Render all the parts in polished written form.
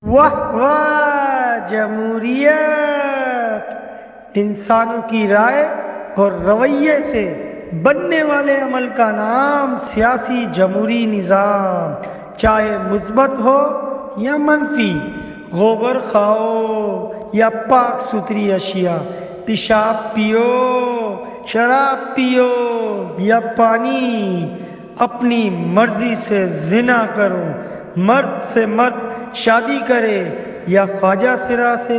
واہ واہ جمہوریت! انسانوں کی رائے اور رویے سے بننے والے عمل کا نام سیاسی جمہوری نظام، چاہے مثبت ہو یا منفی، گوبر کھاؤ یا پاک ستھری اشیاء، پیشاب پیو، شراب پیو یا پانی، اپنی مرضی سے زنا کرو، مرد سے مرد شادی کرے یا خواجہ سرا سے،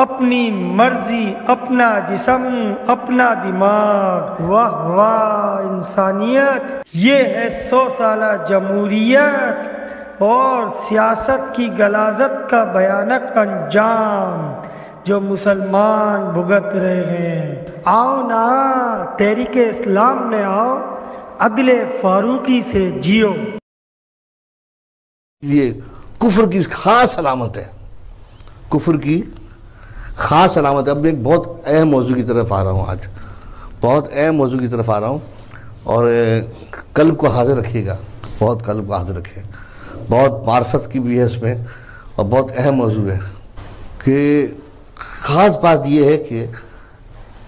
اپنی مرضی، اپنا جسم، اپنا دماغ۔ واہ واہ انسانیت! یہ ہے 100 سالہ جمہوریت اور سیاست کی غلاظت کا بھیانک انجام جو مسلمان بھگت رہے ہیں۔ آؤ نا، تحریک اسلام میں آؤ، عدل فاروقی سے جیو۔ یہ کفر کی خاص علامت ہے، کفر کی خاص علامت ہے۔ اب میں ایک بہت اہم موضوع کی طرف آ رہا ہوں، آج بہت اہم موضوع کی طرف آ رہا ہوں، اور قلب کو حاضر رکھیے گا، بہت قلب کو حاضر رکھیے، بہت معرفت کی بھی ہے اس میں، اور بہت اہم موضوع ہے۔ کہ خاص بات یہ ہے کہ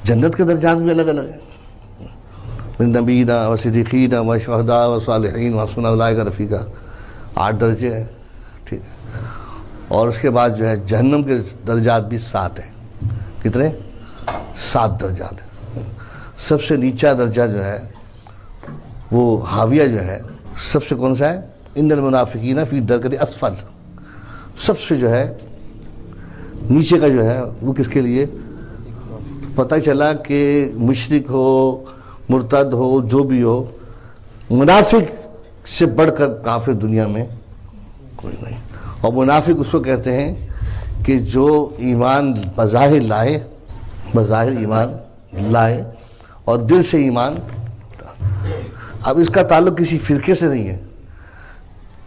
جنت کے درجات بھی الگ الگ ہیں، نبینا و صدیقین و شہداء و صالحین و حسن اولئک رفیقا، 8 درجے ہیں، ٹھیک ہے۔ اور اس کے بعد جو ہے جہنم کے درجات بھی 7 ہیں۔ کتنے؟ 7 درجات ہیں۔ سب سے نیچا درجہ جو ہے وہ حاویہ جو ہے، سب سے کون سا ہے؟ ان المنافقین فی الدرک الاسفل، سب سے جو ہے نیچے کا جو ہے وہ کس کے لیے؟ پتہ چلا کہ مشرک ہو، مرتد ہو، جو بھی ہو، منافق سے بڑھ کر کافر دنیا میں کوئی نہیں۔ اور منافق اس کو کہتے ہیں کہ جو ایمان بظاہر لائے، بظاہر ایمان لائے اور دل سے ایمان۔ اب اس کا تعلق کسی فرقے سے نہیں ہے،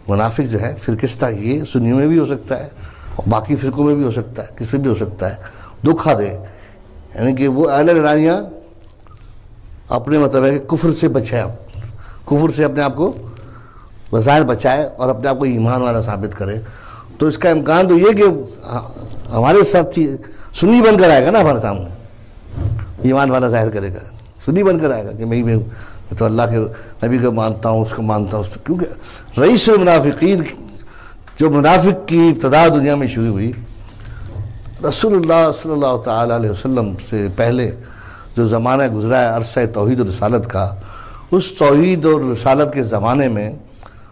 منافق جو ہے فرقستہ، یہ سنیوں میں بھی ہو سکتا ہے اور باقی فرقوں میں بھی ہو سکتا ہے، کس میں بھی ہو سکتا ہے، دکھا دے، یعنی کہ وہ اہل لڑائیاں اپنے مطلب ہے کہ کفر سے بچائے، کفر سے اپنے آپ کو بظاہر بچائے اور اپنے آپ کو ایمان والا ثابت کرے۔ تو اس کا امکان تو یہ کہ ہمارے ساتھ سنی بن کر آئے گا نا ہمارے سامنے، ایمان والا ظاہر کرے گا، سنی بن کر آئے گا کہ میں تو اللہ کے نبی کو مانتا ہوں، اس کو مانتا ہوں، کیونکہ رئیس المنافقین، جو منافق کی ابتدا دنیا میں شروع ہوئی، رسول اللہ صلی اللہ تعالیٰ علیہ وسلم سے پہلے جو زمانہ گزرا ہے عرصہ توحید و رسالت کا، اس توحید اور رسالت کے زمانے میں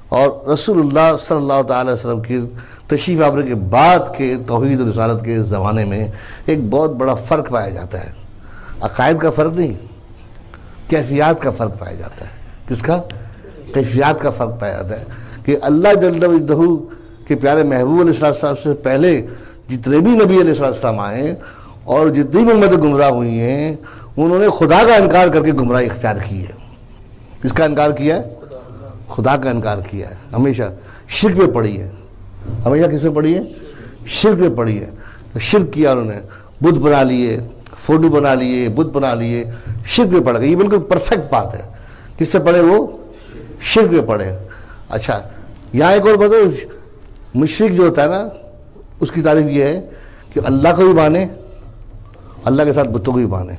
اور رسول اللہ صلی اللہ تعالیٰ علیہ وسلم کی تشریف آوری کے بعد کے توحید و رسالت کے زمانے میں ایک بہت بڑا فرق پایا جاتا ہے۔ عقائد کا فرق نہیں، کیفیات کا فرق پایا جاتا ہے۔ کس کا؟ کیفیات کا فرق پایا جاتا ہے کہ اللہ جل وجلہ کے پیارے محبوب علیہ السلام سے پہلے جتنے بھی نبی علیہ السلام آئے اور جتنی بھی امتیں گمراہ ہوئی ہیں، انہوں نے خدا کا انکار کر کے گمراہی اختیار کی ہے۔ کس کا انکار کیا ہے؟ خدا کا انکار کیا ہے، ہمیشہ شرک پہ پڑی ہے، ہمیشہ کس پہ پڑی ہے؟ شرک پہ پڑی ہے۔ شرک کیا انہوں نے، بت بنا لیے، فوٹو بنا لیے، بت بنا لیے، شرک پہ پڑ گئے۔ یہ بالکل پرفیکٹ بات ہے۔ کس سے پڑھے؟ وہ شرک پہ پڑھے۔ اچھا یہاں ایک اور بات، مشرک جو ہوتا ہے نا، اس کی تعریف یہ ہے کہ اللہ کو بھی مانے، اللہ کے ساتھ بتوں کو بھی مانے۔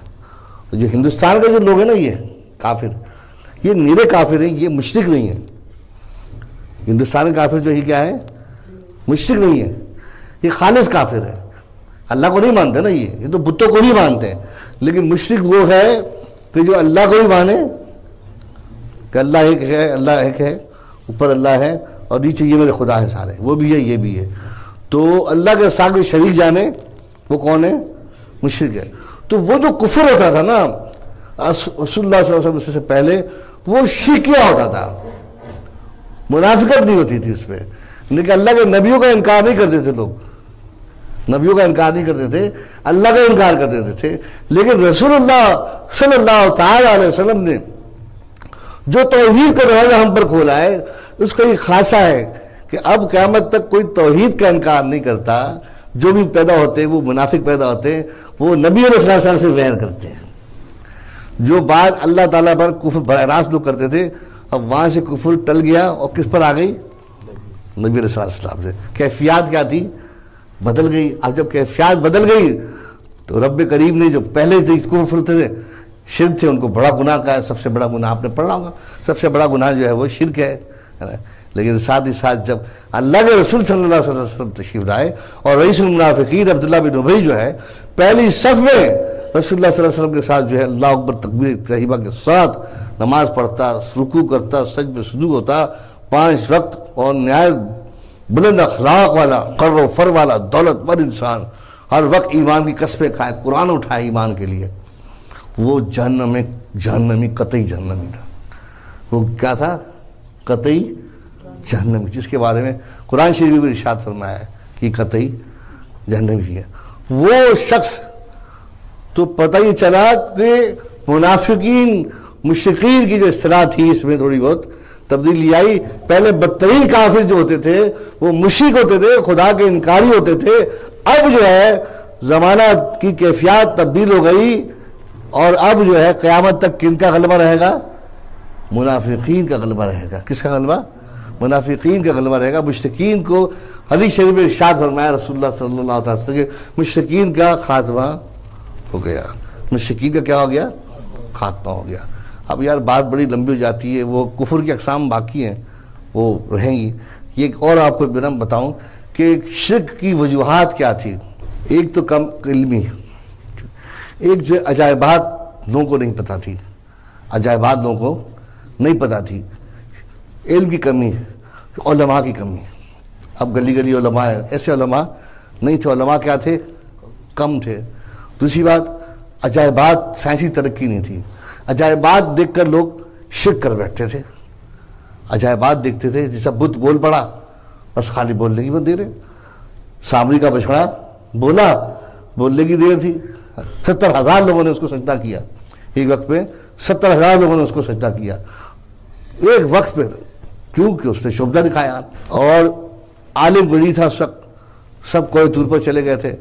جو ہندوستان کے جو لوگ ہیں نا، یہ کافر، یہ نیرے کافر ہیں، یہ مشرک نہیں ہیں۔ ہندوستان کے کافر جو ہی کیا ہے؟ مشرک نہیں ہے، یہ خالص کافر ہے۔ اللہ کو نہیں مانتے نا، یہ تو بتوں کو نہیں مانتے ہیں۔ لیکن مشرک وہ ہے کہ جو اللہ کو بھی مانے کہ اللہ ایک ہے، اللہ ایک ہے، اوپر اللہ ہے اور نیچے یہ میرے خدا ہے سارے، وہ بھی ہے یہ بھی ہے۔ تو اللہ کے ساتھ میں شریک جانے، وہ کون ہے؟ مشرک ہے۔ تو وہ جو کفر ہوتا تھا نا رسول اللہ صلی اللہ علیہ وسلم سے پہلے، وہ شرکیہ ہوتا تھا، منافقت نہیں ہوتی تھی اس میں۔ لیکن اللہ کے نبیوں کا انکار نہیں کرتے تھے لوگ، نبیوں کا انکار نہیں کرتے تھے، اللہ کا انکار کر دیتے تھے۔ لیکن رسول اللہ صلی اللہ تعالیٰ علیہ وسلم نے جو توحید کا دروازہ ہم پر کھولا ہے، اس کا یہ خاصہ ہے کہ اب قیامت تک کوئی توحید کا انکار نہیں کرتا۔ جو بھی پیدا ہوتے ہیں وہ منافق پیدا ہوتے ہیں، وہ نبی علیہ السلام سے ویر کرتے ہیں۔ جو بات اللہ تعالیٰ پر کفر براہ راست لوگ کرتے تھے، اب وہاں سے کفر ٹل گیا اور کس پر آ گئی؟ نبی علیہ السلام سے۔ کیفیات کیا تھی؟ بدل گئی. اب جب کیفیات بدل گئی تو رب کریم نے جو پہلے سے اس کو فرتے تھے شرک تھے ان کو بڑا گناہ کہا ہے. سب سے بڑا گناہ آپ نے پڑھا ہوگا, سب سے بڑا گناہ جو ہے وہ شرک ہے. لیکن ساتھ ہی ساتھ جب اللہ کے رسول صلی اللہ علیہ وسلم تشریف لائے اور رئیس المنافقین عبداللہ بن ابی جو ہے پہلی صف میں رسول اللہ صلی اللہ علیہ وسلم کے ساتھ جو ہے اللہ اکبر تکبیر طیبہ کے ساتھ نماز پڑھتا, رکوع کرتا, سجدہ سجود ہوتا 5 وقت, اور نہایت بلند اخلاق والا, قر و فر والا, دولت مند انسان, ہر وقت ایمان کی قسمیں کھائے, قرآن اٹھائے ایمان کے لیے. وہ جہنمی قطعی جہنمی تھا. وہ کیا تھا؟ قطعی جہنمی, جس کے بارے میں قرآن شریف میں ارشاد فرمایا ہے کہ قطعی جہنمی ہے. وہ شخص تو پتہ ہی چلا کہ منافقین مشرکین کی جو اصطلاح تھی اس میں تھوڑی بہت تبدیلی آئی. پہلے بدترین کافر جو ہوتے تھے وہ مشرک ہوتے تھے, خدا کے انکاری ہوتے تھے. اب جو ہے زمانہ کی کیفیات تبدیل ہو گئی اور اب جو ہے قیامت تک کن کا غلبہ رہے گا؟ منافقین کا غلبہ رہے گا. کس کا غلبہ؟ منافقین کا غلبہ رہے گا. مشرکین کو حدیث شریف میں ارشاد فرمایا رسول اللہ صلی اللہ علیہ وسلم کہ مشرکین کا خاتمہ ہو گیا. مشرکین کا کیا ہو گیا؟ خاتمہ ہو گیا. اب یار بات بڑی لمبی ہو جاتی ہے, وہ کفر کی اقسام باقی ہیں وہ رہیں گی. یہ اور آپ کو بتاؤں کہ شرک کی وجوہات کیا تھی. ایک تو کم علمی, ایک جو عجائبات لوگوں کو نہیں پتہ تھی, عجائبات لوگوں کو نہیں پتہ تھی. علم کی کمی, علماء کی کمی. اب گلی گلی علماء ہیں, ایسے علماء نہیں تھے. علماء کیا تھے؟ کم تھے. دوسری بات عجائبات, سائنسی ترقی نہیں تھی. عجائبات دیکھ کر لوگ شرک کر بیٹھتے تھے. عجائبات دیکھتے تھے, جیسا بت بول پڑا بس خالی بولنے کی بات دے رہے. سامری کا بچڑا بولا, بولنے کی دیر تھی. 70,000 لوگوں نے اس کو سجدہ کیا ایک وقت پہ. 70,000 لوگوں نے اس کو سجدہ کیا ایک وقت پہ, کیونکہ اس نے شبدہ دکھایا. اور عالم غنی تھا, سب کوئی طور پر چلے گئے تھے.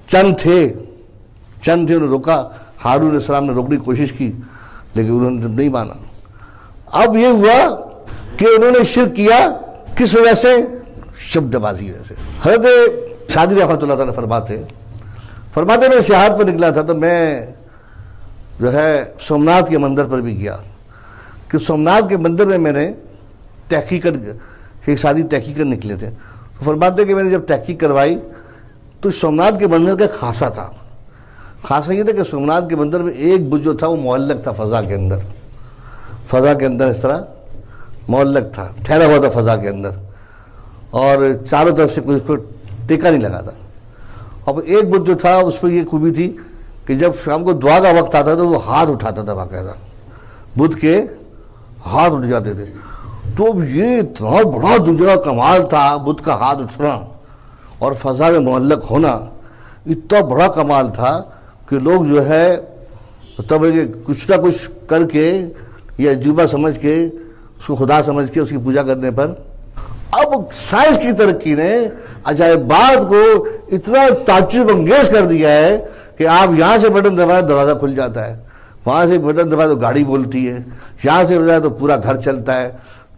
چند تھے انہوں نے روکا. ہارون علیہ السلام نے روکنے کی کوشش کی لیکن انہوں نے نہیں مانا. اب یہ ہوا کہ انہوں نے شرک کیا. کس وجہ سے؟ شبد بازی وجہ سے. حضرت سعدی رحمۃ اللہ تعالیٰ فرماتے میں سیاحت پر نکلا تھا تو میں جو ہے سومناتھ کے مندر پر بھی گیا. کہ سومناتھ کے مندر میں نے ایک سادی تحقیق نکلے تھے. فرماتے کہ میں نے جب تحقیق کروائی تو سومناتھ کے مندر کا خاصہ تھا. خاصہ یہ تھا کہ سومناتھ کے مندر میں ایک بت جو تھا وہ معلق تھا فضا کے اندر. فضا کے اندر اس طرح معلق تھا, ٹھہرا ہوا تھا فضا کے اندر, اور چاروں طرف سے کوئی اس کو ٹیکا نہیں لگا تھا. اب ایک بت جو تھا اس پر یہ خوبی تھی کہ جب شام کو دعا کا وقت آتا تو وہ ہاتھ اٹھاتا تھا باقاعدہ. بت کے ہاتھ اٹھ جاتے تھے. تو یہ اتنا بڑا دنیا کمال تھا بت کا ہاتھ اٹھنا اور فضا میں معلق ہونا. اتنا بڑا کمال تھا کہ لوگ جو ہے تب کچھ نہ کچھ کر کے یا عجوبہ سمجھ کے اس کو خدا سمجھ کے اس کی پوجا کرنے پر. اب سائنس کی ترقی نے عجائبات کو اتنا تعجب انگیز کر دیا ہے کہ آپ یہاں سے بٹن دبائیں دروازہ کھل جاتا ہے, وہاں سے بٹن دبائیں تو گاڑی بولتی ہے, یہاں سے بجائے تو پورا گھر چلتا ہے.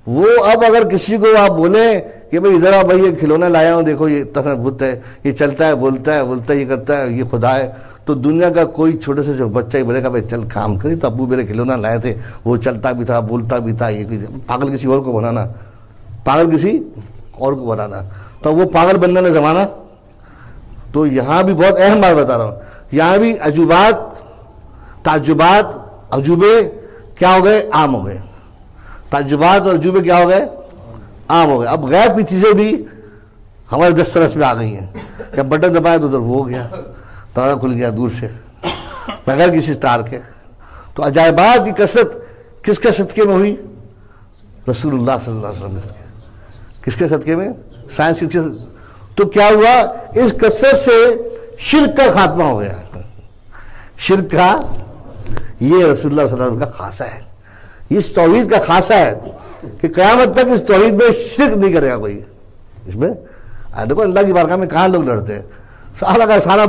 وہ اب اگر کسی کو آپ بولیں کہ بھئی ادھر آپ یہ کھلونا لایا ہوں دیکھو یہ تصور بت ہے, یہ چلتا ہے بولتا ہے یہ کرتا ہے, یہ خدا ہے, تو دنیا کا کوئی چھوٹے سے جو بچہ ہی بولے گا بھائی چل کام کری. تو ابو میرے کھلونا لائے تھے, وہ چلتا بھی تھا بولتا بھی تھا. یہ پاگل کسی اور کو بنانا, تو وہ پاگل بننے کا زمانہ. تو یہاں بھی بہت اہم بات بتا رہا ہوں, یہاں بھی عجوبات, تعجبات, عجوبے کیا ہو گئے؟ عام ہو گئے. تعجبات اور عجوبے کیا ہو گئے؟ عام ہو گئے. اب غیب کی چیزیں بھی ہمارے دسترس میں آ گئی ہیں. جب بٹن دبایا تو ادھر وہ ہو گیا, دروازہ کھل گیا دور سے بغیر کسی تار کے. تو عجائبات کی کثرت کس کے صدقے میں ہوئی؟ رسول اللہ صلی اللہ علیہ وسلم. کس کے صدقے میں؟ سائنس کی. تو کیا ہوا؟ اس کثرت سے شرک کا خاتمہ ہو گیا. شرک کا یہ رسول اللہ صلی اللہ علیہ وسلم کا خاصہ ہے, اس توحید کا خاصہ ہے کہ قیامت تک اس توحید میں شرک نہیں کرے گا کوئی. اس میں دیکھو اللہ کی بارگاہ میں کہاں لوگ لڑتے ہیں, سارا کا سارا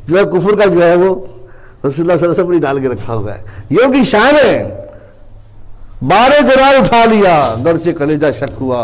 جو ہے کفر کا جو ہے وہ رسول اللہ صلی اللہ علیہ وسلم نے ڈال کے رکھا ہوا ہے. یہ ان کی شان ہے. بارے جلال اٹھا لیا گھر سے کلیجہ شک ہوا.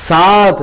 7